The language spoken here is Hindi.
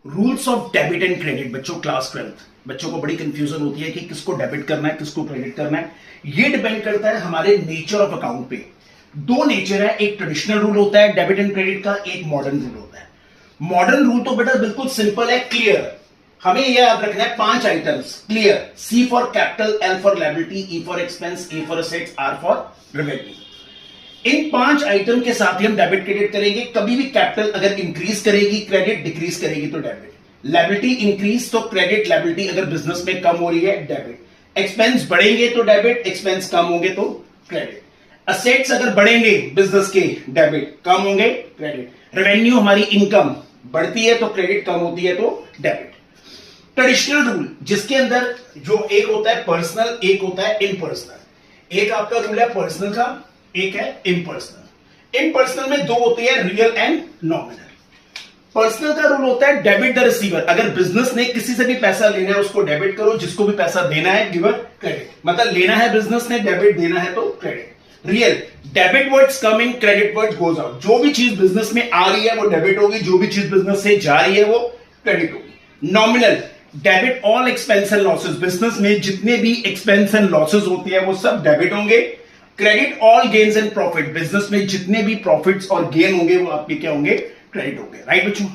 Rules of debit and credit. बच्चों क्लास 12 बच्चों को बड़ी कंफ्यूजन होती है कि किसको डेबिट करना है किसको क्रेडिट करना है। ये डिपेंड करता है हमारे नेचर ऑफ अकाउंट पे। दो नेचर है, एक ट्रेडिशनल रूल होता है डेबिट एंड क्रेडिट का, एक मॉडर्न रूल होता है। मॉडर्न रूल तो बेटा बिल्कुल सिंपल है, क्लियर। हमें यह याद रखना है 5 items clear. C for capital, L for liability, E for expense, A for assets, R for revenue. इन 5 आइटम के साथ ही हम डेबिट क्रेडिट करेंगे। कभी भी कैपिटल अगर इंक्रीज करेगी क्रेडिट, डिक्रीज करेगी तो डेबिट। लायबिलिटी इंक्रीज तो क्रेडिट, लायबिलिटी अगर बिजनेस में कम हो रही है डेबिट। एक्सपेंस बढ़ेंगे तो डेबिट, एक्सपेंस कम होंगे तो क्रेडिट। असेट्स अगर बढ़ेंगे बिजनेस के डेबिट, कम होंगे क्रेडिट। रेवेन्यू हमारी इनकम बढ़ती है तो क्रेडिट, कम होती है तो डेबिट। ट्रेडिशनल रूल जिसके अंदर जो एक होता है पर्सनल, एक होता है इम्पर्सनल। एक आपका रूल है पर्सनल का, एक है इम्पर्सनल। इम्पर्सनल में 2 होते हैं, रियल एंड नॉमिनल। पर्सनल का रूल होता है डेबिट द रिसीवर। अगर बिजनेस ने किसी से भी पैसा लेना है उसको डेबिट करो, जिसको भी पैसा देना है गिव क्रेडिट। मतलब लेना है बिजनेस ने, डेबिट देना है तो credit. Real debit words coming, credit word goes out. जो भी चीज बिजनेस में आ रही है वो डेबिट होगी, जो भी चीज बिजनेस से जा रही है वो क्रेडिट होगी। Nominal debit all expense and losses. Business में जितने भी एक्सपेंस एंड लॉसेस होती है वो सब डेबिट होंगे। Credit all gains and profit. Business में जितने भी प्रॉफिट्स और गेन होंगे वो आपके क्या होंगे, क्रेडिट होंगे। राइट बच्चों।